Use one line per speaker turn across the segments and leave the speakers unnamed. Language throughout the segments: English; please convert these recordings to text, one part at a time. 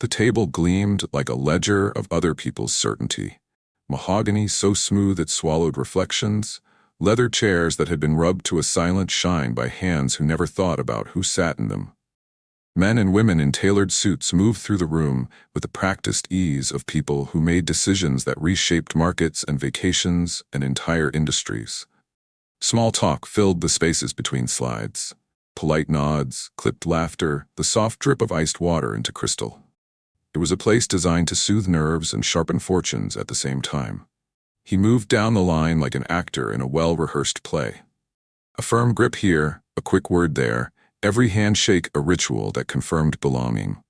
The table gleamed like a ledger of other people's certainty. Mahogany so smooth it swallowed reflections, leather chairs that had been rubbed to a silent shine by hands who never thought about who sat in them. Men and women in tailored suits moved through the room with the practiced ease of people who made decisions that reshaped markets and vacations and entire industries. Small talk filled the spaces between slides. Polite nods, clipped laughter, the soft drip of iced water into crystal. It was a place designed to soothe nerves and sharpen fortunes at the same time. He moved down the line like an actor in a well-rehearsed play. A firm grip here, a quick word there, every handshake a ritual that confirmed belonging.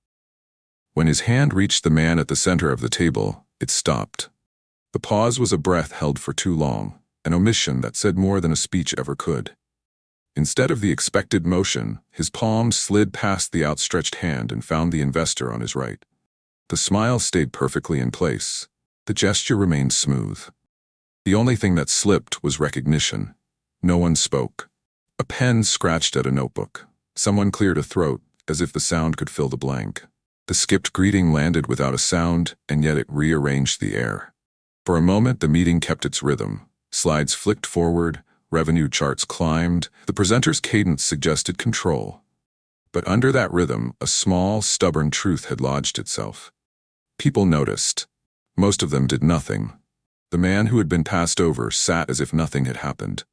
When his hand reached the man at the center of the table, it stopped. The pause was a breath held for too long, an omission that said more than a speech ever could. Instead of the expected motion, his palm slid past the outstretched hand and found the investor on his right. The smile stayed perfectly in place. The gesture remained smooth. The only thing that slipped was recognition. No one spoke. A pen scratched at a notebook. Someone cleared a throat, as if the sound could fill the blank. The skipped greeting landed without a sound, and yet it rearranged the air. For a moment, the meeting kept its rhythm. Slides flicked forward, revenue charts climbed, the presenter's cadence suggested control. But under that rhythm, a small, stubborn truth had lodged itself. People noticed. Most of them did nothing. The man who had been passed over sat as if nothing had happened.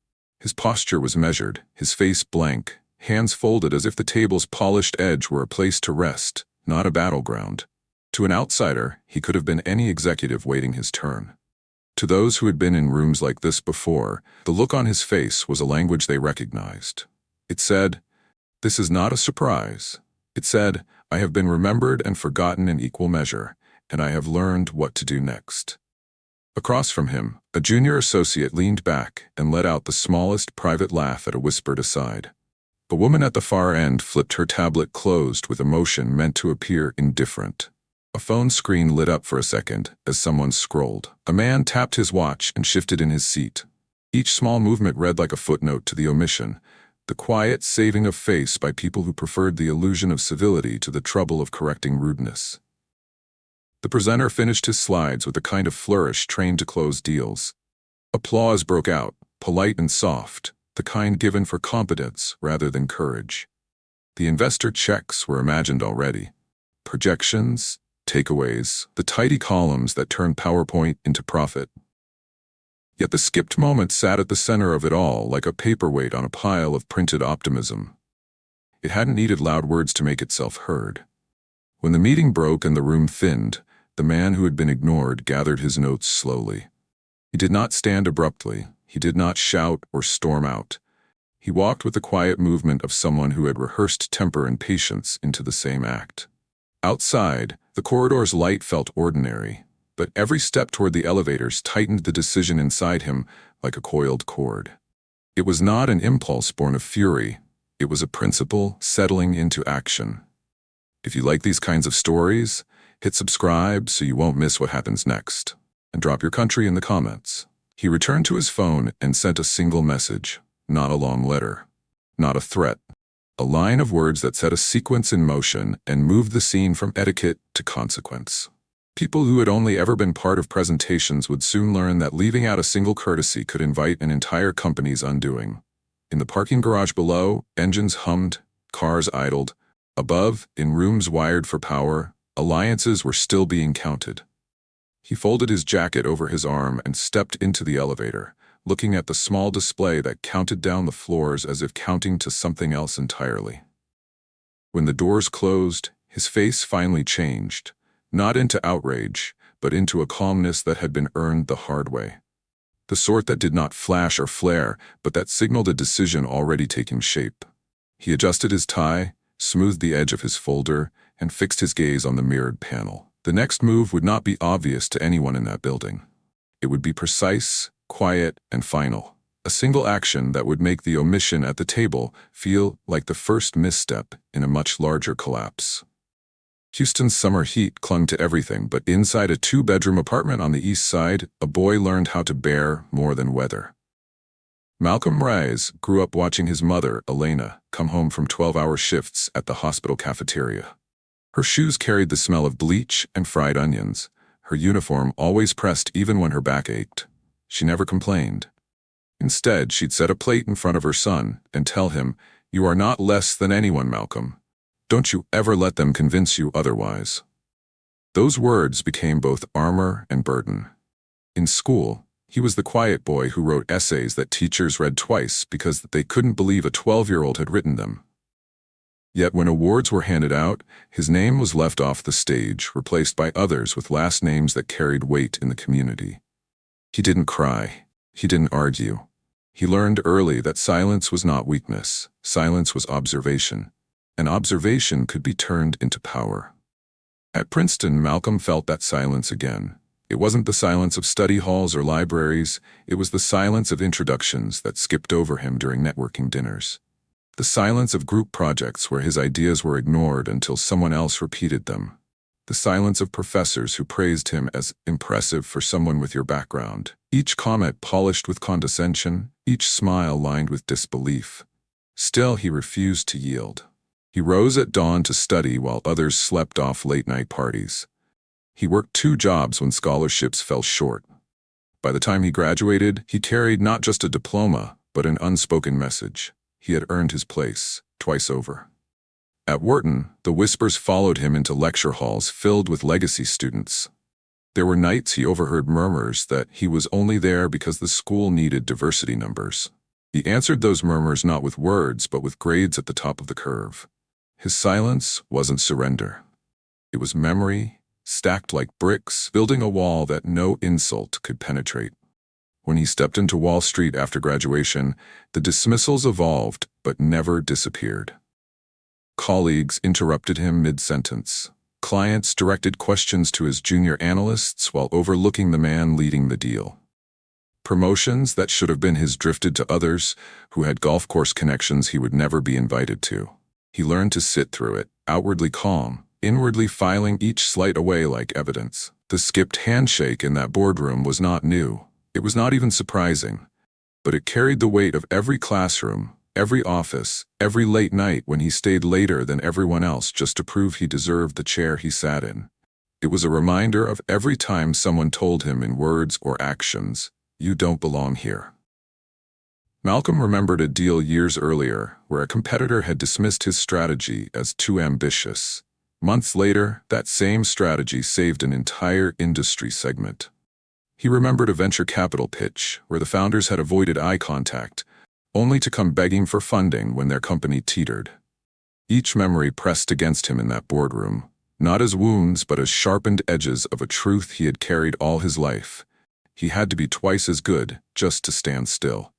His posture was measured, his face blank, hands folded as if the table's polished edge were a place to rest, not a battleground. To an outsider, he could have been any executive waiting his turn. To those who had been in rooms like this before, the look on his face was a language they recognized. It said, "This is not a surprise." It said, "I have been remembered and forgotten in equal measure, and I have learned what to do next." Across from him, a junior associate leaned back and let out the smallest private laugh at a whispered aside. A woman at the far end flipped her tablet closed with emotion meant to appear indifferent. A phone screen lit up for a second as someone scrolled. A man tapped his watch and shifted in his seat. Each small movement read like a footnote to the omission, the quiet saving of face by people who preferred the illusion of civility to the trouble of correcting rudeness. The presenter finished his slides with a kind of flourish trained to close deals. Applause broke out, polite and soft, the kind given for competence rather than courage. The investor checks were imagined already. Projections, takeaways, the tidy columns that turned PowerPoint into profit. Yet the skipped moment sat at the center of it all like a paperweight on a pile of printed optimism. It hadn't needed loud words to make itself heard. When the meeting broke and the room thinned, the man who had been ignored gathered his notes slowly. He did not stand abruptly. He did not shout or storm out. He walked with the quiet movement of someone who had rehearsed temper and patience into the same act. Outside, the corridor's light felt ordinary, but every step toward the elevators tightened the decision inside him like a coiled cord. It was not an impulse born of fury. It was a principle settling into action. If you like these kinds of stories, hit subscribe so you won't miss what happens next, and drop your country in the comments. He returned to his phone and sent a single message, not a long letter, not a threat, a line of words that set a sequence in motion and moved the scene from etiquette to consequence. People who had only ever been part of presentations would soon learn that leaving out a single courtesy could invite an entire company's undoing. In the parking garage below, engines hummed, cars idled. Above, in rooms wired for power, alliances were still being counted. He folded his jacket over his arm and stepped into the elevator, looking at the small display that counted down the floors as if counting to something else entirely. When the doors closed, his face finally changed, not into outrage, but into a calmness that had been earned the hard way. The sort that did not flash or flare, but that signaled a decision already taking shape. He adjusted his tie, smoothed the edge of his folder, and fixed his gaze on the mirrored panel. The next move would not be obvious to anyone in that building. It would be precise, quiet, and final. A single action that would make the omission at the table feel like the first misstep in a much larger collapse. Houston's summer heat clung to everything, but inside a 2-bedroom apartment on the east side, a boy learned how to bear more than weather. Malcolm Rise grew up watching his mother, Elena, come home from 12-hour shifts at the hospital cafeteria. Her shoes carried the smell of bleach and fried onions. Her uniform always pressed even when her back ached. She never complained. Instead, she'd set a plate in front of her son and tell him, "You are not less than anyone, Malcolm. Don't you ever let them convince you otherwise." Those words became both armor and burden. In school, he was the quiet boy who wrote essays that teachers read twice because they couldn't believe a 12-year-old had written them. Yet when awards were handed out, his name was left off the stage, replaced by others with last names that carried weight in the community. He didn't cry. He didn't argue. He learned early that silence was not weakness. Silence was observation. And observation could be turned into power. At Princeton, Malcolm felt that silence again. It wasn't the silence of study halls or libraries. It was the silence of introductions that skipped over him during networking dinners. The silence of group projects where his ideas were ignored until someone else repeated them. The silence of professors who praised him as impressive for someone with your background. Each comment polished with condescension, each smile lined with disbelief. Still, he refused to yield. He rose at dawn to study while others slept off late-night parties. He worked 2 jobs when scholarships fell short. By the time he graduated, he carried not just a diploma, but an unspoken message. He had earned his place, twice over. At Wharton, the whispers followed him into lecture halls filled with legacy students. There were nights he overheard murmurs that he was only there because the school needed diversity numbers. He answered those murmurs not with words, but with grades at the top of the curve. His silence wasn't surrender. It was memory, stacked like bricks, building a wall that no insult could penetrate. When he stepped into Wall Street after graduation, the dismissals evolved but never disappeared. Colleagues interrupted him mid-sentence. Clients directed questions to his junior analysts while overlooking the man leading the deal. Promotions that should have been his drifted to others who had golf course connections he would never be invited to. He learned to sit through it, outwardly calm, inwardly filing each slight away like evidence. The skipped handshake in that boardroom was not new. It was not even surprising, but it carried the weight of every classroom, every office, every late night when he stayed later than everyone else just to prove he deserved the chair he sat in. It was a reminder of every time someone told him in words or actions, "You don't belong here." Malcolm remembered a deal years earlier where a competitor had dismissed his strategy as too ambitious. Months later, that same strategy saved an entire industry segment. He remembered a venture capital pitch where the founders had avoided eye contact, only to come begging for funding when their company teetered. Each memory pressed against him in that boardroom, not as wounds but as sharpened edges of a truth he had carried all his life. He had to be twice as good just to stand still.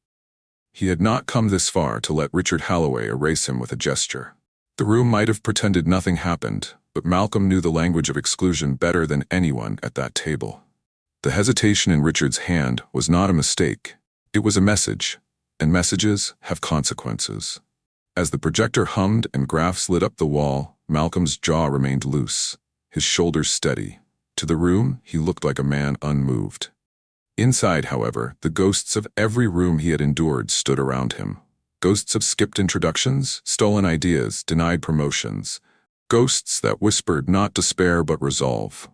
He had not come this far to let Richard Holloway erase him with a gesture. The room might have pretended nothing happened, but Malcolm knew the language of exclusion better than anyone at that table. The hesitation in Richard's hand was not a mistake. It was a message, and messages have consequences. As the projector hummed and graphs lit up the wall, Malcolm's jaw remained loose, his shoulders steady. To the room, he looked like a man unmoved. Inside, however, the ghosts of every room he had endured stood around him. Ghosts of skipped introductions, stolen ideas, denied promotions. Ghosts that whispered not despair but resolve.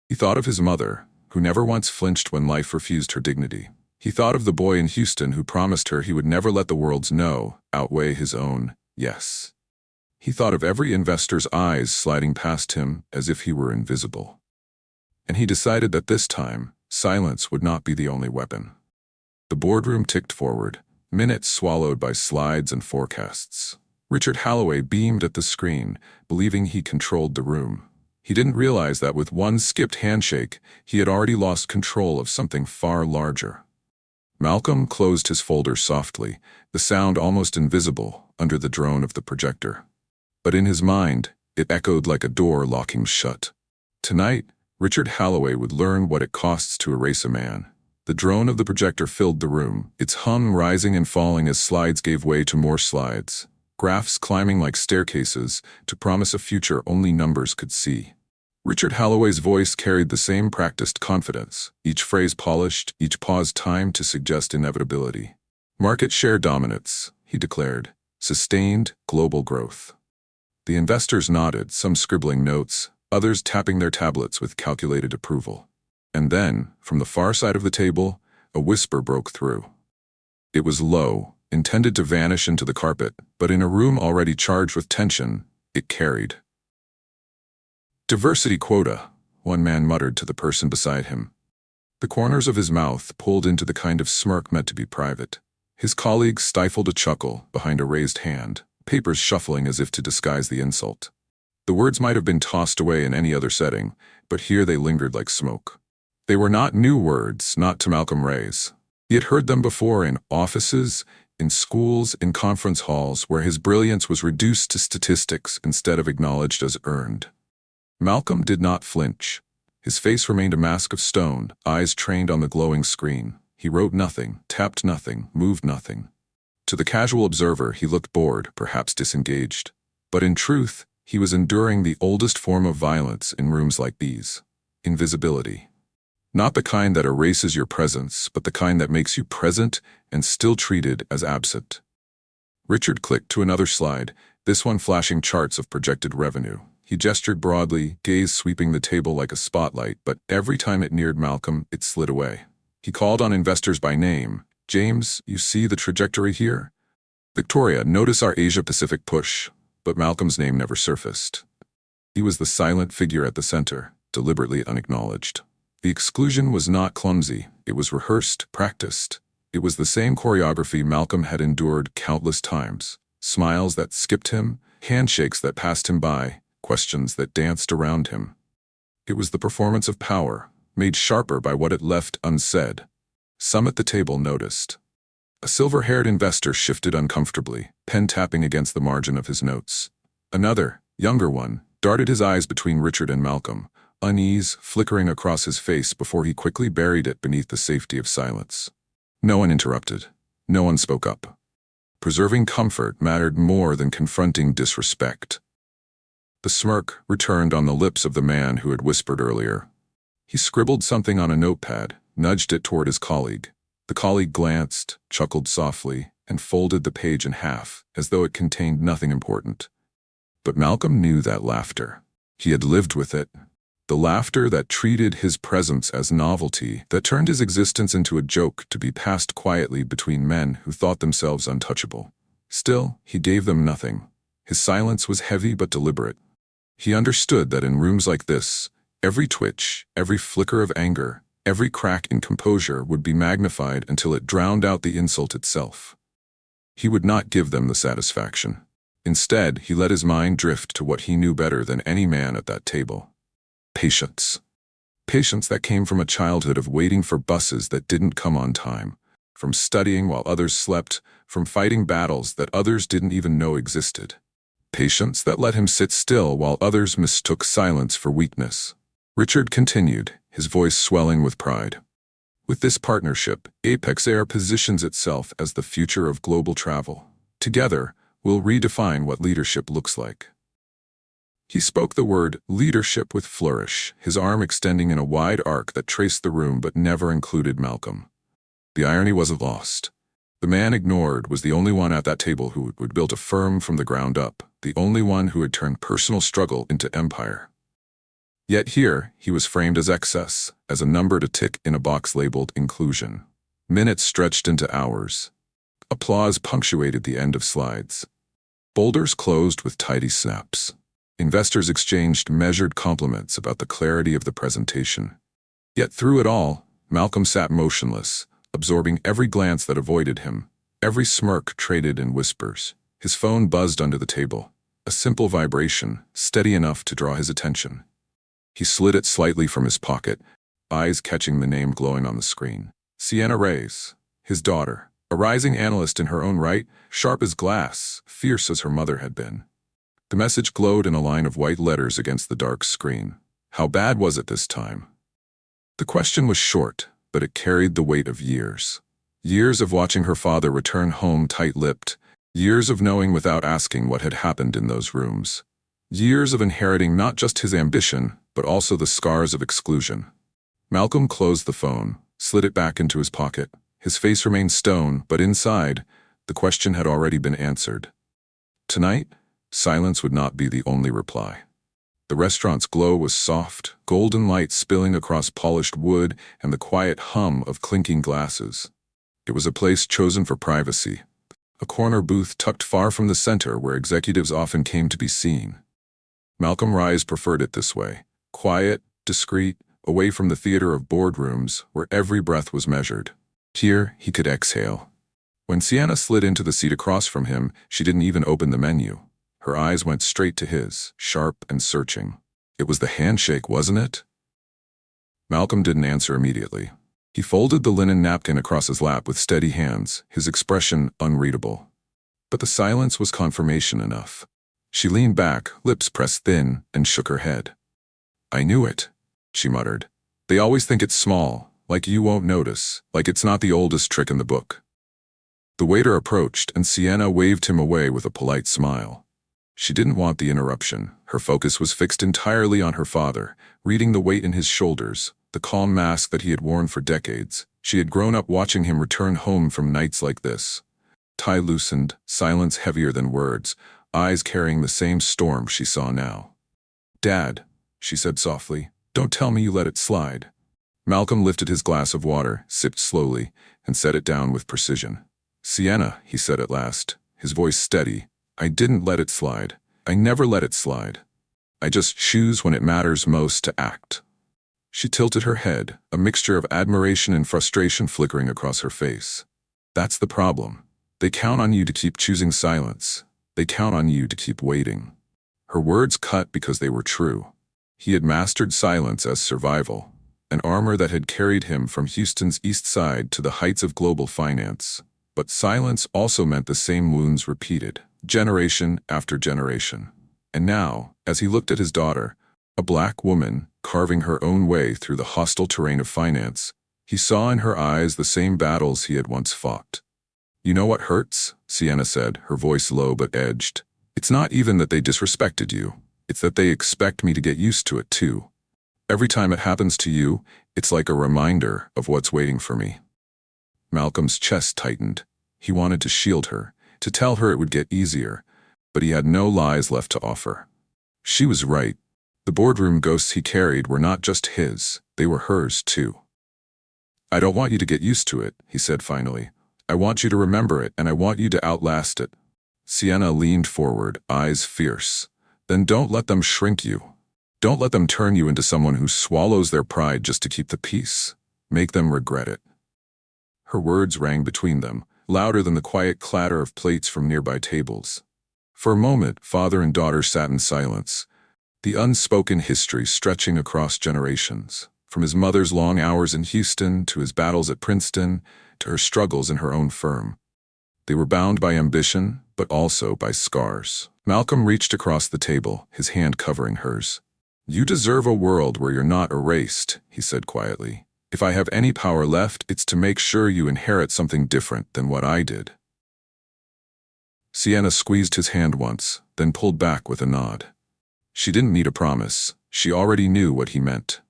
He thought of his mother, who never once flinched when life refused her dignity. He thought of the boy in Houston who promised her he would never let the world's no outweigh his own yes. He thought of every investor's eyes sliding past him as if he were invisible. And he decided that this time, silence would not be the only weapon. The boardroom ticked forward, minutes swallowed by slides and forecasts. Richard Holloway beamed at the screen, believing he controlled the room. He didn't realize that with one skipped handshake, he had already lost control of something far larger. Malcolm closed his folder softly, the sound almost invisible under the drone of the projector. But in his mind, it echoed like a door locking shut. Tonight, Richard Holloway would learn what it costs to erase a man. The drone of the projector filled the room, its hum rising and falling as slides gave way to more slides, graphs climbing like staircases to promise a future only numbers could see. Richard Holloway's voice carried the same practiced confidence, each phrase polished, each pause timed to suggest inevitability. Market share dominance, he declared, sustained global growth. The investors nodded, some scribbling notes, others tapping their tablets with calculated approval. And then, from the far side of the table, a whisper broke through. It was low, intended to vanish into the carpet, but in a room already charged with tension, it carried. "Diversity quota," one man muttered to the person beside him. The corners of his mouth pulled into the kind of smirk meant to be private. His colleague stifled a chuckle behind a raised hand, papers shuffling as if to disguise the insult. The words might have been tossed away in any other setting, but here they lingered like smoke. They were not new words, not to Malcolm Ray's. He had heard them before in offices, in schools, in conference halls, where his brilliance was reduced to statistics instead of acknowledged as earned. Malcolm did not flinch. His face remained a mask of stone, eyes trained on the glowing screen. He wrote nothing, tapped nothing, moved nothing. To the casual observer, he looked bored, perhaps disengaged. But in truth, he was enduring the oldest form of violence in rooms like these: invisibility. Not the kind that erases your presence, but the kind that makes you present and still treated as absent. Richard clicked to another slide, this one flashing charts of projected revenue. He gestured broadly, gaze sweeping the table like a spotlight, but every time it neared Malcolm, it slid away. He called on investors by name. "James, you see the trajectory here? Victoria, notice our Asia-Pacific push." But Malcolm's name never surfaced. He was the silent figure at the center, deliberately unacknowledged. The exclusion was not clumsy, it was rehearsed, practiced. It was the same choreography Malcolm had endured countless times. Smiles that skipped him, handshakes that passed him by, questions that danced around him. It was the performance of power, made sharper by what it left unsaid. Some at the table noticed. A silver-haired investor shifted uncomfortably, pen tapping against the margin of his notes. Another, younger one, darted his eyes between Richard and Malcolm, unease flickering across his face before he quickly buried it beneath the safety of silence. No one interrupted. No one spoke up. Preserving comfort mattered more than confronting disrespect. The smirk returned on the lips of the man who had whispered earlier. He scribbled something on a notepad, nudged it toward his colleague. The colleague glanced, chuckled softly, and folded the page in half, as though it contained nothing important. But Malcolm knew that laughter. He had lived with it. The laughter that treated his presence as novelty, that turned his existence into a joke to be passed quietly between men who thought themselves untouchable. Still, he gave them nothing. His silence was heavy but deliberate. He understood that in rooms like this, every twitch, every flicker of anger, every crack in composure would be magnified until it drowned out the insult itself. He would not give them the satisfaction. Instead, he let his mind drift to what he knew better than any man at that table. Patience. Patience that came from a childhood of waiting for buses that didn't come on time, from studying while others slept, from fighting battles that others didn't even know existed. Patience that let him sit still while others mistook silence for weakness. Richard continued, his voice swelling with pride. With this partnership, blackceo positions itself as the future of global travel. Together, we'll redefine what leadership looks like. He spoke the word leadership with flourish, his arm extending in a wide arc that traced the room but never included Malcolm. The irony wasn't lost. The man ignored was the only one at that table who had built a firm from the ground up, the only one who had turned personal struggle into empire. Yet here, he was framed as excess, as a number to tick in a box labeled inclusion. Minutes stretched into hours. Applause punctuated the end of slides. Boulders closed with tidy snaps. Investors exchanged measured compliments about the clarity of the presentation. Yet through it all, Malcolm sat motionless, absorbing every glance that avoided him, every smirk traded in whispers. His phone buzzed under the table, a simple vibration, steady enough to draw his attention. He slid it slightly from his pocket, eyes catching the name glowing on the screen. Sienna Reyes, his daughter, a rising analyst in her own right, sharp as glass, fierce as her mother had been. The message glowed in a line of white letters against the dark screen. How bad was it this time? The question was short, but it carried the weight of years. Years of watching her father return home tight-lipped, years of knowing without asking what had happened in those rooms. Years of inheriting not just his ambition, but also the scars of exclusion. Malcolm closed the phone, slid it back into his pocket. His face remained stone, but inside, the question had already been answered. Tonight, Silence would not be the only reply. The restaurant's glow was soft, golden light spilling across polished wood and the quiet hum of clinking glasses. It was a place chosen for privacy, a corner booth tucked far from the center where executives often came to be seen. Malcolm Rise preferred it this way, quiet, discreet, away from the theater of boardrooms where every breath was measured. Here, he could exhale. When Sienna slid into the seat across from him, she didn't even open the menu. Her eyes went straight to his, sharp and searching. It was the handshake, wasn't it? Malcolm didn't answer immediately. He folded the linen napkin across his lap with steady hands, his expression unreadable. But the silence was confirmation enough. She leaned back, lips pressed thin, and shook her head. "I knew it," she muttered. "They always think it's small, like you won't notice, like it's not the oldest trick in the book." The waiter approached, and Sienna waved him away with a polite smile. She didn't want the interruption. Her focus was fixed entirely on her father, reading the weight in his shoulders, the calm mask that he had worn for decades. She had grown up watching him return home from nights like this. Tie loosened, silence heavier than words, eyes carrying the same storm she saw now. "Dad," she said softly, "don't tell me you let it slide." Malcolm lifted his glass of water, sipped slowly, and set it down with precision. "Sienna," he said at last, his voice steady, "I didn't let it slide. I never let it slide. I just choose when it matters most to act." She tilted her head, a mixture of admiration and frustration flickering across her face. "That's the problem. They count on you to keep choosing silence. They count on you to keep waiting." Her words cut because they were true. He had mastered silence as survival, an armor that had carried him from Houston's east side to the heights of global finance. But silence also meant the same wounds repeated, generation after generation. And now, as he looked at his daughter, a black woman, carving her own way through the hostile terrain of finance, he saw in her eyes the same battles he had once fought. "You know what hurts?" Sienna said, her voice low but edged. "It's not even that they disrespected you. It's that they expect me to get used to it too. Every time it happens to you, it's like a reminder of what's waiting for me." Malcolm's chest tightened. He wanted to shield her, to tell her it would get easier, but he had no lies left to offer. She was right. The boardroom ghosts he carried were not just his, they were hers too. "I don't want you to get used to it," he said finally. "I want you to remember it, and I want you to outlast it." Sienna leaned forward, eyes fierce. "Then don't let them shrink you. Don't let them turn you into someone who swallows their pride just to keep the peace. Make them regret it." Her words rang between them, louder than the quiet clatter of plates from nearby tables. For a moment, father and daughter sat in silence, the unspoken history stretching across generations, from his mother's long hours in Houston to his battles at Princeton to her struggles in her own firm. They were bound by ambition, but also by scars. Malcolm reached across the table, his hand covering hers. "You deserve a world where you're not erased," he said quietly. "If I have any power left, it's to make sure you inherit something different than what I did." Sienna squeezed his hand once, then pulled back with a nod. She didn't need a promise. She already knew what he meant.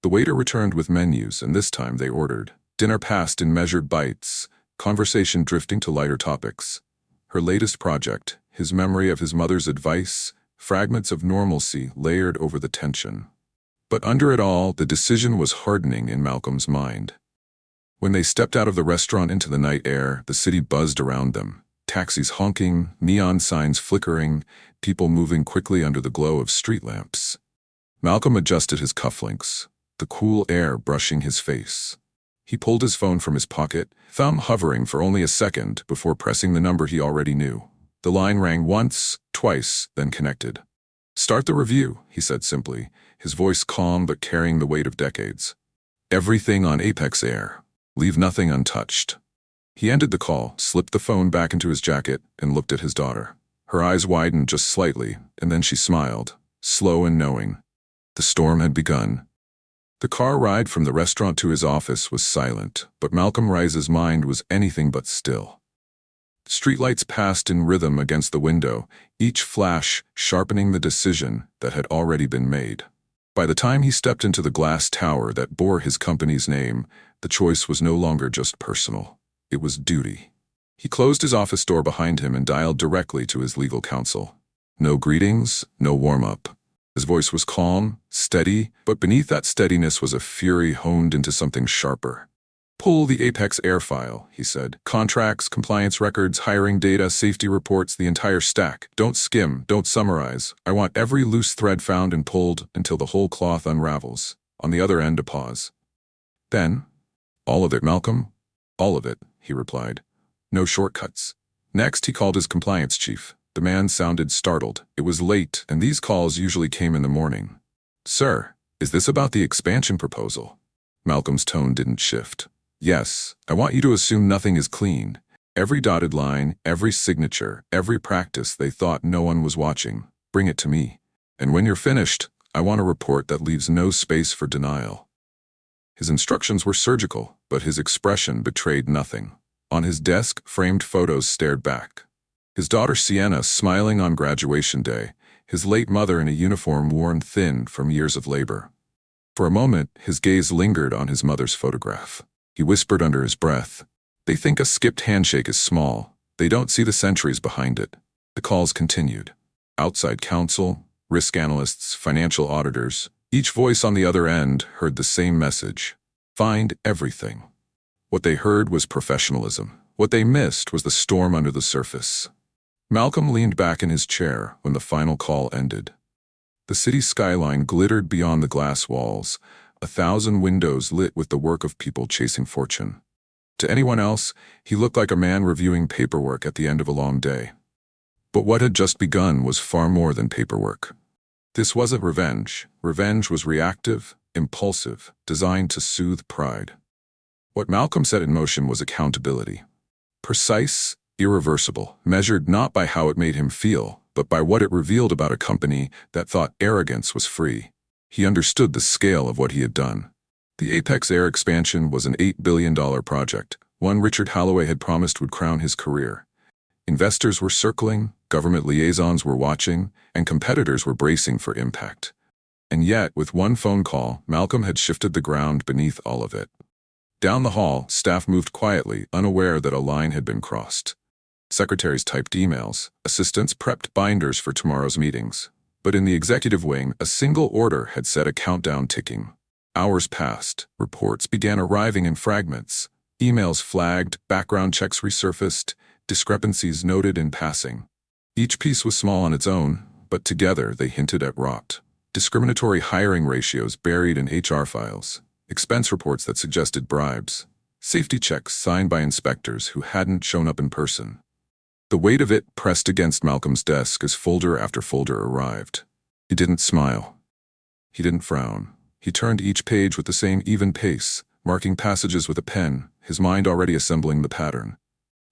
The waiter returned with menus, and this time they ordered. Dinner passed in measured bites, conversation drifting to lighter topics. Her latest project, his memory of his mother's advice, fragments of normalcy layered over the tension. But under it all, the decision was hardening in Malcolm's mind. When they stepped out of the restaurant into the night air, the city buzzed around them. Taxis honking, neon signs flickering, people moving quickly under the glow of street lamps. Malcolm adjusted his cufflinks, the cool air brushing his face. He pulled his phone from his pocket, thumb hovering for only a second before pressing the number he already knew. The line rang once, twice, then connected. "Start the review," he said simply, his voice calm but carrying the weight of decades. "Everything on Apex Air. Leave nothing untouched." He ended the call, slipped the phone back into his jacket, and looked at his daughter. Her eyes widened just slightly, and then she smiled, slow and knowing. The storm had begun. The car ride from the restaurant to his office was silent, but Malcolm Rice's mind was anything but still. Streetlights passed in rhythm against the window, each flash sharpening the decision that had already been made. By the time he stepped into the glass tower that bore his company's name, the choice was no longer just personal. It was duty. He closed his office door behind him and dialed directly to his legal counsel. No greetings, no warm-up. His voice was calm, steady, but beneath that steadiness was a fury honed into something sharper. "Pull the Apex Air file," he said. "Contracts, compliance records, hiring data, safety reports, the entire stack. Don't skim, don't summarize. I want every loose thread found and pulled until the whole cloth unravels." On the other end, a pause. "Then, all of it, Malcolm?" "All of it," he replied. "No shortcuts." Next, he called his compliance chief. The man sounded startled. It was late, and these calls usually came in the morning. "Sir, is this about the expansion proposal?" Malcolm's tone didn't shift. "Yes, I want you to assume nothing is clean. Every dotted line, every signature, every practice they thought no one was watching. Bring it to me. And when you're finished, I want a report that leaves no space for denial." His instructions were surgical, but his expression betrayed nothing. On his desk, framed photos stared back. His daughter Sienna smiling on graduation day, his late mother in a uniform worn thin from years of labor. For a moment, his gaze lingered on his mother's photograph. He whispered under his breath, "They think a skipped handshake is small. They don't see the centuries behind it." The calls continued. Outside counsel, risk analysts, financial auditors, each voice on the other end heard the same message: find everything. What they heard was professionalism. What they missed was the storm under the surface. Malcolm leaned back in his chair when the final call ended. The city skyline glittered beyond the glass walls, 1,000 windows lit with the work of people chasing fortune. To anyone else, he looked like a man reviewing paperwork at the end of a long day. But what had just begun was far more than paperwork. This wasn't revenge. Revenge was reactive, impulsive, designed to soothe pride. What Malcolm set in motion was accountability. Precise, irreversible, measured not by how it made him feel, but by what it revealed about a company that thought arrogance was free. He understood the scale of what he had done. The Apex Air expansion was an $8 billion project, one Richard Holloway had promised would crown his career. Investors were circling, government liaisons were watching, and competitors were bracing for impact. And yet, with one phone call, Malcolm had shifted the ground beneath all of it. Down the hall, staff moved quietly, unaware that a line had been crossed. Secretaries typed emails, assistants prepped binders for tomorrow's meetings. But in the executive wing, a single order had set a countdown ticking. Hours passed, reports began arriving in fragments. Emails flagged, background checks resurfaced, discrepancies noted in passing. Each piece was small on its own, but together they hinted at rot. Discriminatory hiring ratios buried in HR files, expense reports that suggested bribes, safety checks signed by inspectors who hadn't shown up in person. The weight of it pressed against Malcolm's desk as folder after folder arrived. He didn't smile. He didn't frown. He turned each page with the same even pace, marking passages with a pen, his mind already assembling the pattern.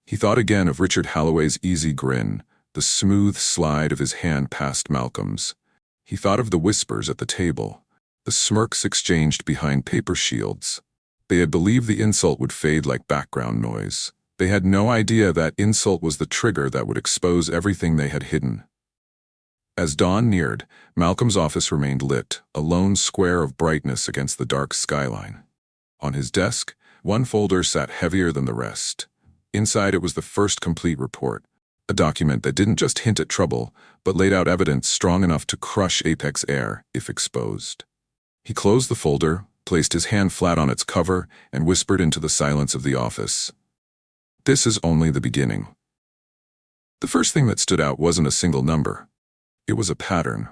He thought again of Richard Holloway's easy grin, the smooth slide of his hand past Malcolm's. He thought of the whispers at the table, the smirks exchanged behind paper shields. They had believed the insult would fade like background noise. They had no idea that insult was the trigger that would expose everything they had hidden. As dawn neared, Malcolm's office remained lit, a lone square of brightness against the dark skyline. On his desk, one folder sat heavier than the rest. Inside it was the first complete report, a document that didn't just hint at trouble, but laid out evidence strong enough to crush Apex Air if exposed. He closed the folder, placed his hand flat on its cover, and whispered into the silence of the office. "This is only the beginning." The first thing that stood out wasn't a single number. It was a pattern.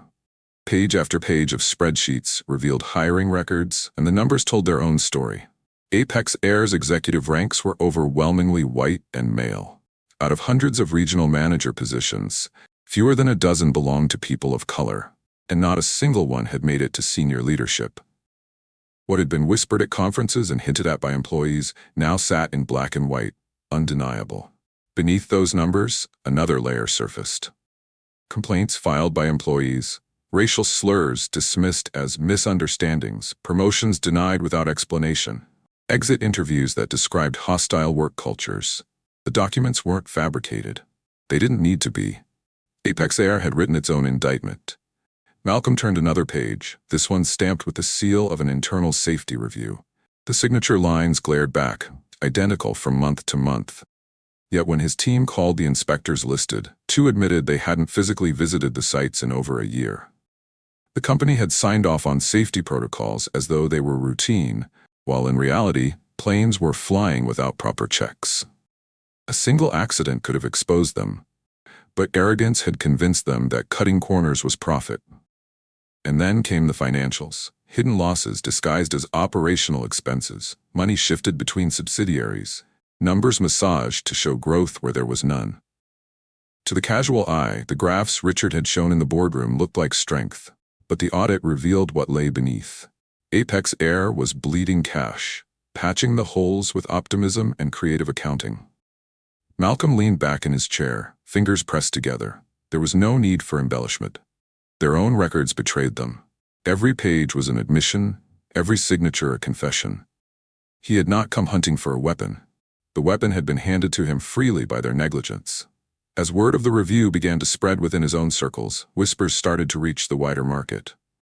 Page after page of spreadsheets revealed hiring records, and the numbers told their own story. Apex Air's executive ranks were overwhelmingly white and male. Out of hundreds of regional manager positions, fewer than a dozen belonged to people of color, and not a single one had made it to senior leadership. What had been whispered at conferences and hinted at by employees now sat in black and white, undeniable. Beneath those numbers, another layer surfaced. Complaints filed by employees, racial slurs dismissed as misunderstandings, promotions denied without explanation, exit interviews that described hostile work cultures. The documents weren't fabricated. They didn't need to be. Apex Air had written its own indictment. Malcolm turned another page, this one stamped with the seal of an internal safety review. The signature lines glared back, identical from month to month. Yet when his team called the inspectors listed, 2 admitted they hadn't physically visited the sites in over a year. The company had signed off on safety protocols as though they were routine, while in reality, planes were flying without proper checks. A single accident could have exposed them, but arrogance had convinced them that cutting corners was profit. And then came the financials, hidden losses disguised as operational expenses, money shifted between subsidiaries, numbers massaged to show growth where there was none. To the casual eye, the graphs Richard had shown in the boardroom looked like strength, but the audit revealed what lay beneath. Apex Air was bleeding cash, patching the holes with optimism and creative accounting. Malcolm leaned back in his chair, fingers pressed together. There was no need for embellishment. Their own records betrayed them. Every page was an admission, every signature a confession. He had not come hunting for a weapon. The weapon had been handed to him freely by their negligence. As word of the review began to spread within his own circles, whispers started to reach the wider market.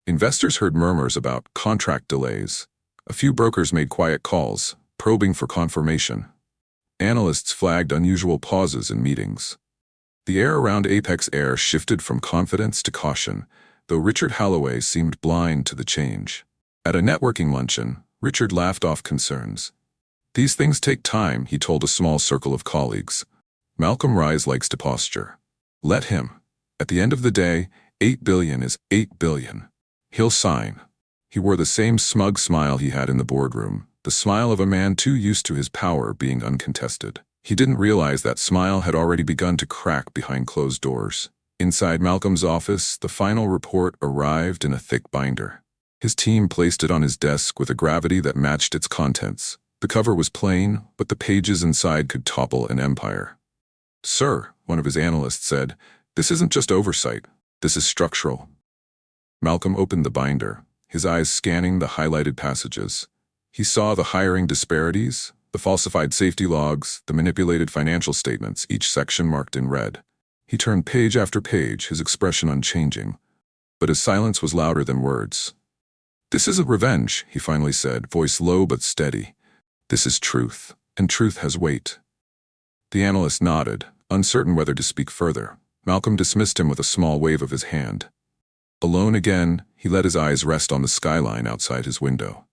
Investors heard murmurs about contract delays. A few brokers made quiet calls, probing for confirmation. Analysts flagged unusual pauses in meetings. The air around Apex Air shifted from confidence to caution, though Richard Holloway seemed blind to the change. At a networking luncheon, Richard laughed off concerns. "These things take time," he told a small circle of colleagues. "Malcolm Rise likes to posture. Let him. At the end of the day, 8 billion is 8 billion. He'll sign." He wore the same smug smile he had in the boardroom, the smile of a man too used to his power being uncontested. He didn't realize that smile had already begun to crack behind closed doors. Inside Malcolm's office, the final report arrived in a thick binder. His team placed it on his desk with a gravity that matched its contents. The cover was plain, but the pages inside could topple an empire. "Sir," one of his analysts said, "this isn't just oversight. This is structural." Malcolm opened the binder, his eyes scanning the highlighted passages. He saw the hiring disparities, the falsified safety logs, the manipulated financial statements, each section marked in red. He turned page after page, his expression unchanging. But his silence was louder than words. "This isn't revenge," he finally said, voice low but steady. "This is truth, and truth has weight." The analyst nodded, uncertain whether to speak further. Malcolm dismissed him with a small wave of his hand. Alone again, he let his eyes rest on the skyline outside his window.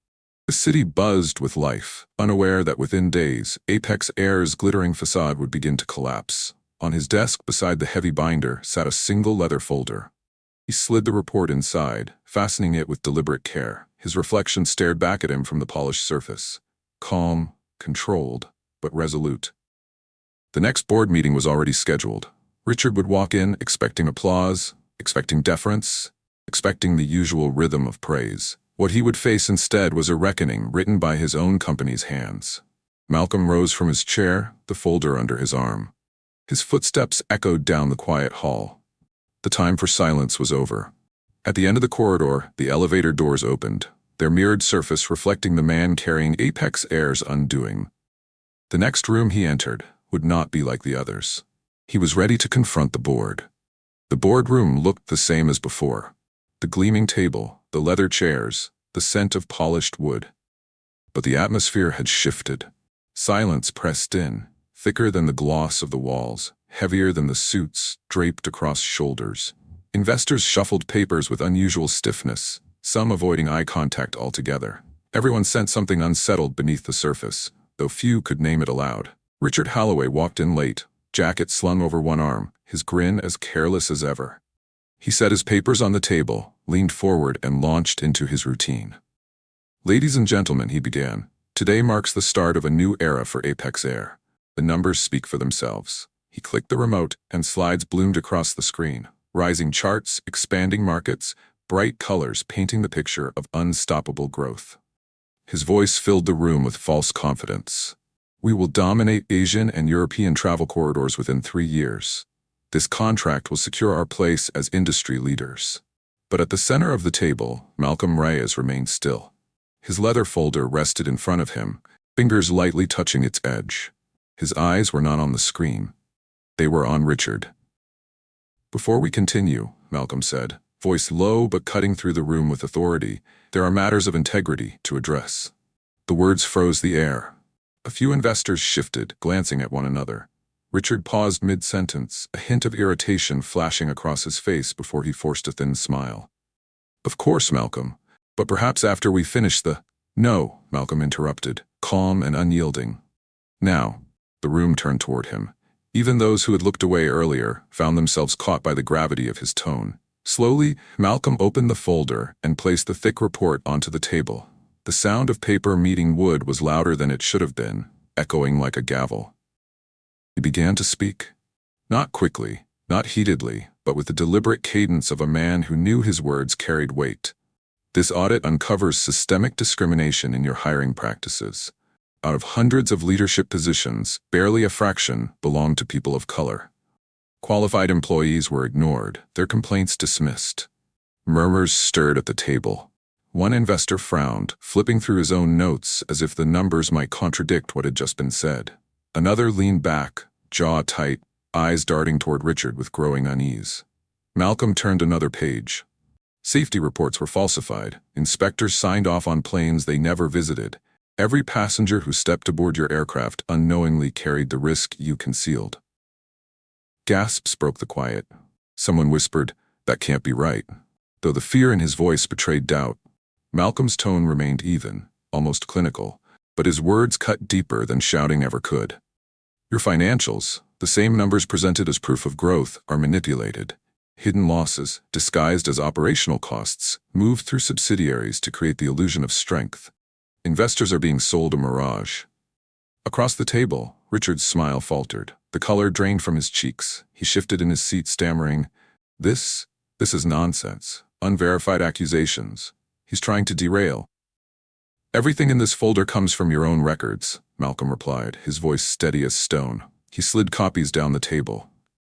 The city buzzed with life, unaware that within days, Apex Air's glittering facade would begin to collapse. On his desk beside the heavy binder sat a single leather folder. He slid the report inside, fastening it with deliberate care. His reflection stared back at him from the polished surface. Calm, controlled, but resolute. The next board meeting was already scheduled. Richard would walk in expecting applause, expecting deference, expecting the usual rhythm of praise. What he would face instead was a reckoning written by his own company's hands. Malcolm rose from his chair, the folder under his arm. His footsteps echoed down the quiet hall. The time for silence was over. At the end of the corridor, the elevator doors opened, their mirrored surface reflecting the man carrying Apex Air's undoing. The next room he entered would not be like the others. He was ready to confront the board. The boardroom looked the same as before. The gleaming table, the leather chairs, the scent of polished wood. But the atmosphere had shifted. Silence pressed in, thicker than the gloss of the walls, heavier than the suits draped across shoulders. Investors shuffled papers with unusual stiffness, some avoiding eye contact altogether. Everyone sensed something unsettled beneath the surface, though few could name it aloud. Richard Holloway walked in late, jacket slung over one arm, his grin as careless as ever. He set his papers on the table, leaned forward, and launched into his routine. "Ladies and gentlemen," he began, "today marks the start of a new era for Apex Air. The numbers speak for themselves." He clicked the remote, and slides bloomed across the screen. Rising charts, expanding markets, bright colors painting the picture of unstoppable growth. His voice filled the room with false confidence. "We will dominate Asian and European travel corridors within 3 years. This contract will secure our place as industry leaders." But at the center of the table, Malcolm Reyes remained still. His leather folder rested in front of him, fingers lightly touching its edge. His eyes were not on the screen. They were on Richard. "Before we continue," Malcolm said, voice low but cutting through the room with authority, "there are matters of integrity to address." The words froze the air. A few investors shifted, glancing at one another. Richard paused mid-sentence, a hint of irritation flashing across his face before he forced a thin smile. Of course, Malcolm. But perhaps after we finish the— No, Malcolm interrupted, calm and unyielding. Now. The room turned toward him. Even those who had looked away earlier found themselves caught by the gravity of his tone. Slowly, Malcolm opened the folder and placed the thick report onto the table. The sound of paper meeting wood was louder than it should have been, echoing like a gavel. He began to speak. Not quickly, not heatedly, but with the deliberate cadence of a man who knew his words carried weight. This audit uncovers systemic discrimination in your hiring practices. Out of hundreds of leadership positions, barely a fraction belonged to people of color. Qualified employees were ignored, their complaints dismissed. Murmurs stirred at the table. One investor frowned, flipping through his own notes as if the numbers might contradict what had just been said. Another leaned back, jaw tight, eyes darting toward Richard with growing unease. Malcolm turned another page. Safety reports were falsified. Inspectors signed off on planes they never visited. Every passenger who stepped aboard your aircraft unknowingly carried the risk you concealed. Gasps broke the quiet. Someone whispered, "That can't be right," though the fear in his voice betrayed doubt. Malcolm's tone remained even, almost clinical, but his words cut deeper than shouting ever could. Your financials, the same numbers presented as proof of growth, are manipulated. Hidden losses, disguised as operational costs, move through subsidiaries to create the illusion of strength. Investors are being sold a mirage. Across the table, Richard's smile faltered. The color drained from his cheeks. He shifted in his seat, stammering, This is nonsense. Unverified accusations. He's trying to derail." "Everything in this folder comes from your own records," Malcolm replied, his voice steady as stone. He slid copies down the table.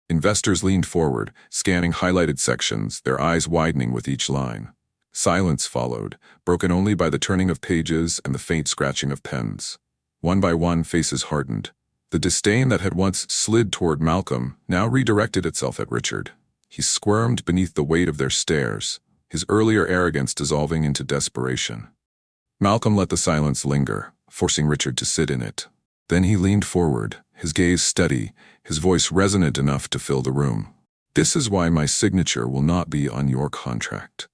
Investors leaned forward, scanning highlighted sections, their eyes widening with each line. Silence followed, broken only by the turning of pages and the faint scratching of pens. One by one, faces hardened. The disdain that had once slid toward Malcolm now redirected itself at Richard. He squirmed beneath the weight of their stares, his earlier arrogance dissolving into desperation. Malcolm let the silence linger, forcing Richard to sit in it. Then he leaned forward, his gaze steady, his voice resonant enough to fill the room. "This is why my signature will not be on your contract."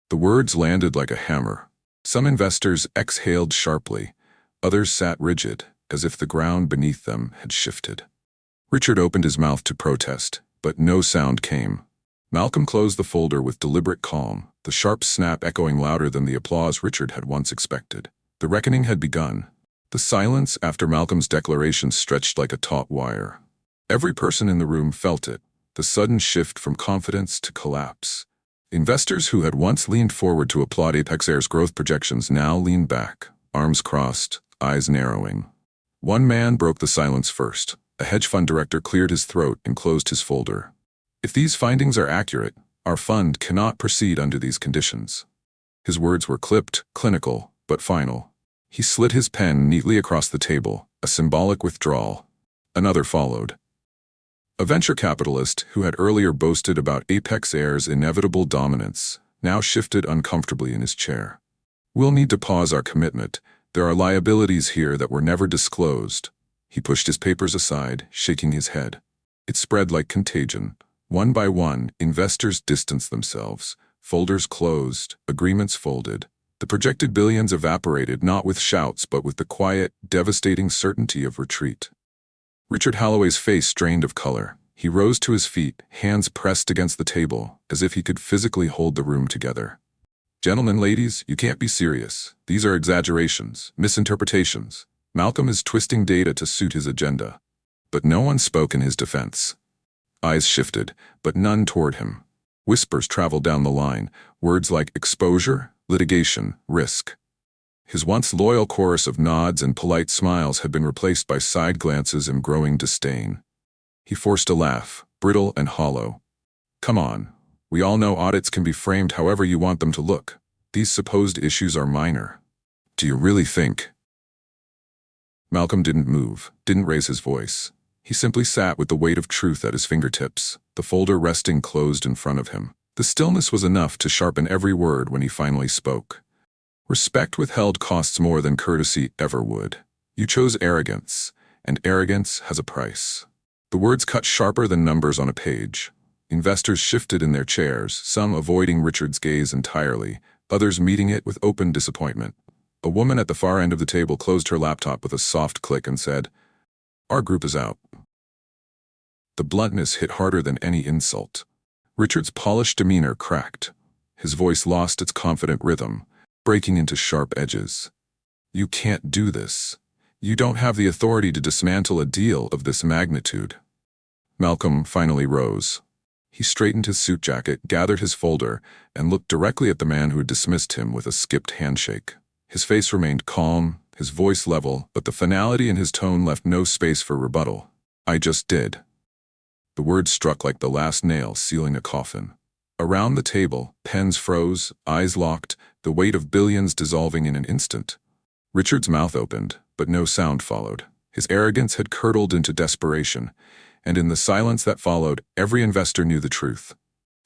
The words landed like a hammer. Some investors exhaled sharply, others sat rigid, as if the ground beneath them had shifted. Richard opened his mouth to protest, but no sound came. Malcolm closed the folder with deliberate calm, the sharp snap echoing louder than the applause Richard had once expected. The reckoning had begun. The silence after Malcolm's declaration stretched like a taut wire. Every person in the room felt it, the sudden shift from confidence to collapse. Investors who had once leaned forward to applaud Apex Air's growth projections now leaned back, arms crossed, eyes narrowing. One man broke the silence first. A hedge fund director cleared his throat and closed his folder. "If these findings are accurate, our fund cannot proceed under these conditions." His words were clipped, clinical, but final. He slid his pen neatly across the table, a symbolic withdrawal. Another followed. A venture capitalist who had earlier boasted about Apex Air's inevitable dominance now shifted uncomfortably in his chair. "We'll need to pause our commitment. There are liabilities here that were never disclosed." He pushed his papers aside, shaking his head. It spread like contagion. One by one, investors distanced themselves. Folders closed, agreements folded. The projected billions evaporated not with shouts but with the quiet, devastating certainty of retreat. Richard Holloway's face drained of color. He rose to his feet, hands pressed against the table, as if he could physically hold the room together. "Gentlemen, ladies, you can't be serious. These are exaggerations, misinterpretations. Malcolm is twisting data to suit his agenda." But no one spoke in his defense. Eyes shifted, but none toward him. Whispers traveled down the line, words like exposure, litigation, risk. His once loyal chorus of nods and polite smiles had been replaced by side glances and growing disdain. He forced a laugh, brittle and hollow. "Come on. We all know audits can be framed however you want them to look. These supposed issues are minor. Do you really think?" Malcolm didn't move, didn't raise his voice. He simply sat with the weight of truth at his fingertips, the folder resting closed in front of him. The stillness was enough to sharpen every word when he finally spoke. "Respect withheld costs more than courtesy ever would. You chose arrogance, and arrogance has a price." The words cut sharper than numbers on a page. Investors shifted in their chairs, some avoiding Richard's gaze entirely, others meeting it with open disappointment. A woman at the far end of the table closed her laptop with a soft click and said, "Our group is out." The bluntness hit harder than any insult. Richard's polished demeanor cracked. His voice lost its confident rhythm, breaking into sharp edges. "You can't do this. You don't have the authority to dismantle a deal of this magnitude." Malcolm finally rose. He straightened his suit jacket, gathered his folder, and looked directly at the man who had dismissed him with a skipped handshake. His face remained calm, his voice level, but the finality in his tone left no space for rebuttal. "I just did." The words struck like the last nail sealing a coffin. Around the table, pens froze, eyes locked, the weight of billions dissolving in an instant. Richard's mouth opened, but no sound followed. His arrogance had curdled into desperation, and in the silence that followed, every investor knew the truth.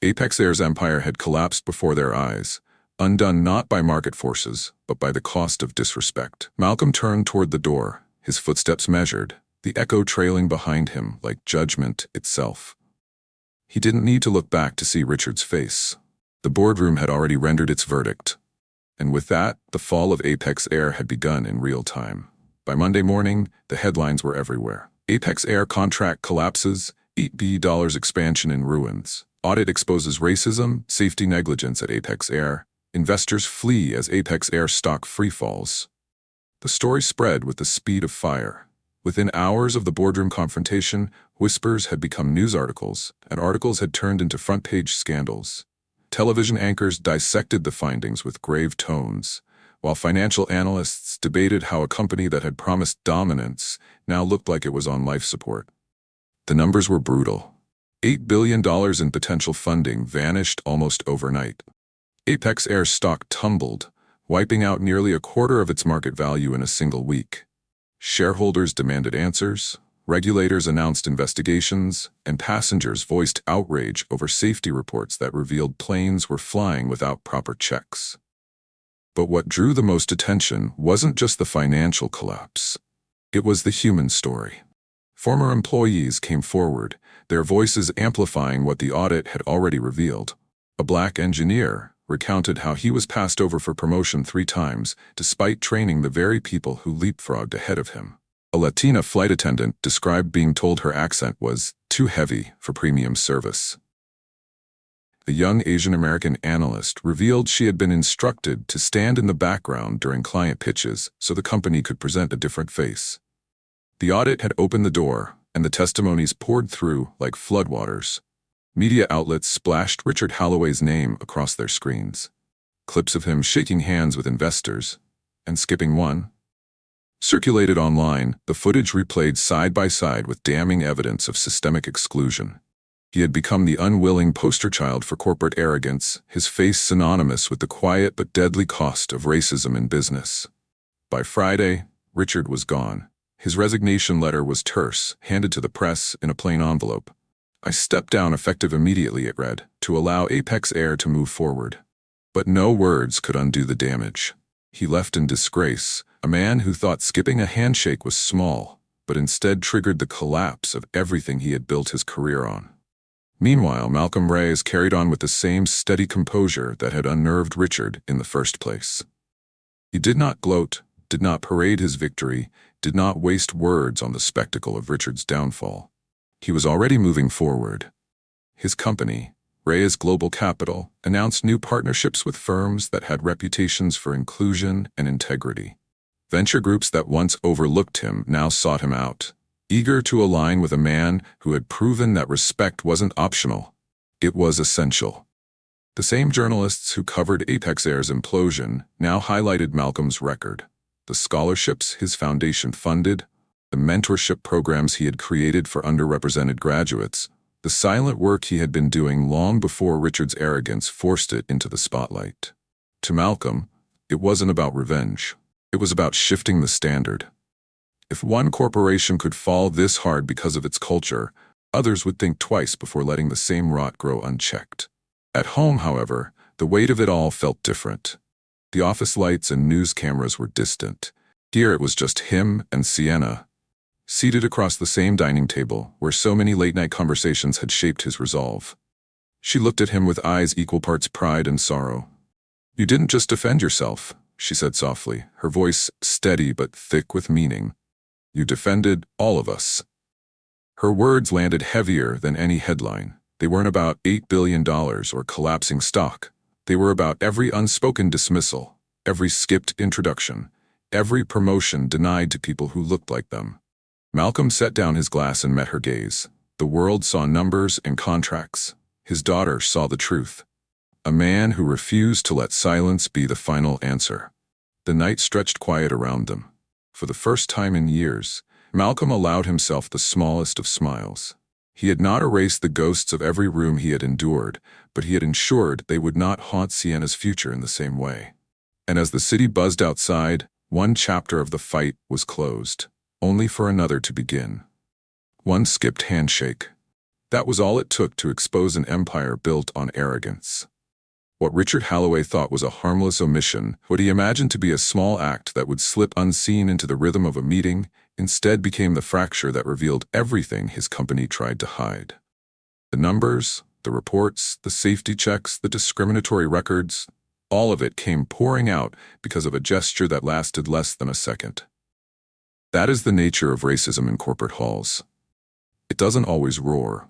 Apex Air's empire had collapsed before their eyes, undone not by market forces, but by the cost of disrespect. Malcolm turned toward the door, his footsteps measured, the echo trailing behind him like judgment itself. He didn't need to look back to see Richard's face. The boardroom had already rendered its verdict. And with that, the fall of Apex Air had begun in real time. By Monday morning, the headlines were everywhere. Apex Air contract collapses, $8 billion expansion in ruins. Audit exposes racism, safety negligence at Apex Air. Investors flee as Apex Air stock freefalls. The story spread with the speed of fire. Within hours of the boardroom confrontation, whispers had become news articles, and articles had turned into front-page scandals. Television anchors dissected the findings with grave tones, while financial analysts debated how a company that had promised dominance now looked like it was on life support. The numbers were brutal. $8 billion in potential funding vanished almost overnight. Apex Air's stock tumbled, wiping out nearly a quarter of its market value in a single week. Shareholders demanded answers, regulators announced investigations, and passengers voiced outrage over safety reports that revealed planes were flying without proper checks. But what drew the most attention wasn't just the financial collapse. It was the human story. Former employees came forward, their voices amplifying what the audit had already revealed. A black engineer recounted how he was passed over for promotion 3 times, despite training the very people who leapfrogged ahead of him. A Latina flight attendant described being told her accent was too heavy for premium service. A young Asian American analyst revealed she had been instructed to stand in the background during client pitches so the company could present a different face. The audit had opened the door, and the testimonies poured through like floodwaters. Media outlets splashed Richard Holloway's name across their screens. Clips of him shaking hands with investors, and skipping one. Circulated online, the footage replayed side by side with damning evidence of systemic exclusion. He had become the unwilling poster child for corporate arrogance, his face synonymous with the quiet but deadly cost of racism in business. By Friday, Richard was gone. His resignation letter was terse, handed to the press in a plain envelope. "I stepped down effective immediately," it read, "to allow Apex Air to move forward." But no words could undo the damage. He left in disgrace, a man who thought skipping a handshake was small, but instead triggered the collapse of everything he had built his career on. Meanwhile, Malcolm Reyes carried on with the same steady composure that had unnerved Richard in the first place. He did not gloat, did not parade his victory, did not waste words on the spectacle of Richard's downfall. He was already moving forward. His company, Reyes Global Capital, announced new partnerships with firms that had reputations for inclusion and integrity. Venture groups that once overlooked him now sought him out, eager to align with a man who had proven that respect wasn't optional, it was essential. The same journalists who covered Apex Air's implosion now highlighted Malcolm's record, the scholarships his foundation funded, the mentorship programs he had created for underrepresented graduates, the silent work he had been doing long before Richard's arrogance forced it into the spotlight. To Malcolm, it wasn't about revenge. It was about shifting the standard. If one corporation could fall this hard because of its culture, others would think twice before letting the same rot grow unchecked. At home, however, the weight of it all felt different. The office lights and news cameras were distant. Here it was just him and Sienna. seated across the same dining table where so many late-night conversations had shaped his resolve. She looked at him with eyes equal parts pride and sorrow. "You didn't just defend yourself," she said softly, her voice steady but thick with meaning. "You defended all of us." Her words landed heavier than any headline. They weren't about $8 billion or collapsing stock. They were about every unspoken dismissal, every skipped introduction, every promotion denied to people who looked like them. Malcolm set down his glass and met her gaze. The world saw numbers and contracts. His daughter saw the truth. A man who refused to let silence be the final answer. The night stretched quiet around them. For the first time in years, Malcolm allowed himself the smallest of smiles. He had not erased the ghosts of every room he had endured, but he had ensured they would not haunt Sienna's future in the same way. And as the city buzzed outside, one chapter of the fight was closed, only for another to begin. One skipped handshake. That was all it took to expose an empire built on arrogance. What Richard Halloway thought was a harmless omission, what he imagined to be a small act that would slip unseen into the rhythm of a meeting, instead became the fracture that revealed everything his company tried to hide. The numbers, the reports, the safety checks, the discriminatory records, all of it came pouring out because of a gesture that lasted less than a second. That is the nature of racism in corporate halls. It doesn't always roar.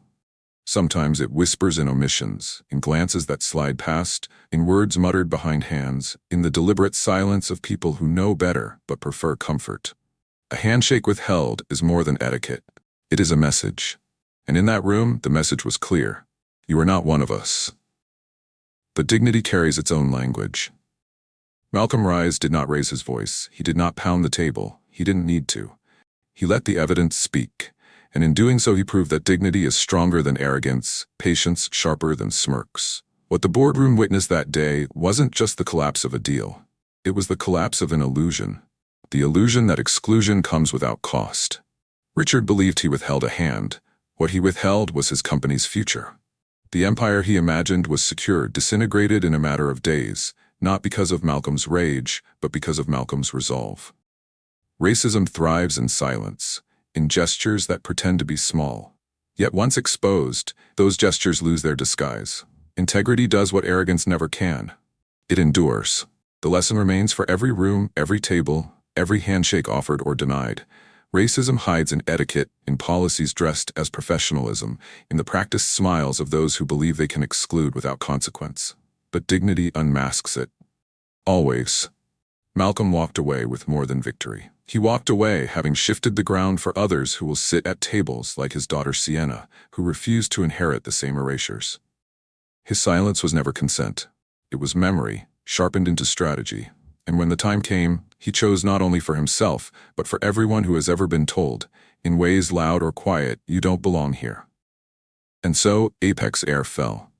Sometimes it whispers in omissions, in glances that slide past, in words muttered behind hands, in the deliberate silence of people who know better but prefer comfort. A handshake withheld is more than etiquette. It is a message. And in that room, the message was clear. You are not one of us. But dignity carries its own language. Malcolm Rise did not raise his voice. He did not pound the table. He didn't need to. He let the evidence speak. And in doing so he proved that dignity is stronger than arrogance, patience sharper than smirks. What the boardroom witnessed that day wasn't just the collapse of a deal. It was the collapse of an illusion. The illusion that exclusion comes without cost. Richard believed he withheld a hand. What he withheld was his company's future. The empire he imagined was secure disintegrated in a matter of days, not because of Malcolm's rage, but because of Malcolm's resolve. Racism thrives in silence, in gestures that pretend to be small. Yet once exposed, those gestures lose their disguise. Integrity does what arrogance never can. It endures. The lesson remains for every room, every table, every handshake offered or denied. Racism hides in etiquette, in policies dressed as professionalism, in the practiced smiles of those who believe they can exclude without consequence. But dignity unmasks it. Always. Malcolm walked away with more than victory. He walked away having shifted the ground for others who will sit at tables like his daughter Sienna, who refused to inherit the same erasures. His silence was never consent. It was memory, sharpened into strategy. And when the time came, he chose not only for himself, but for everyone who has ever been told, in ways loud or quiet, you don't belong here. And so, Apex Air fell.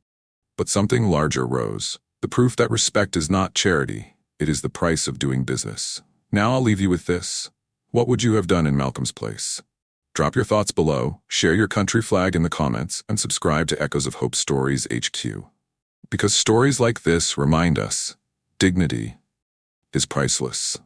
But something larger rose. The proof that respect is not charity, it is the price of doing business. Now I'll leave you with this. What would you have done in Malcolm's place? Drop your thoughts below, share your country flag in the comments, and subscribe to Echoes of Hope Stories HQ. Because stories like this remind us, dignity is priceless.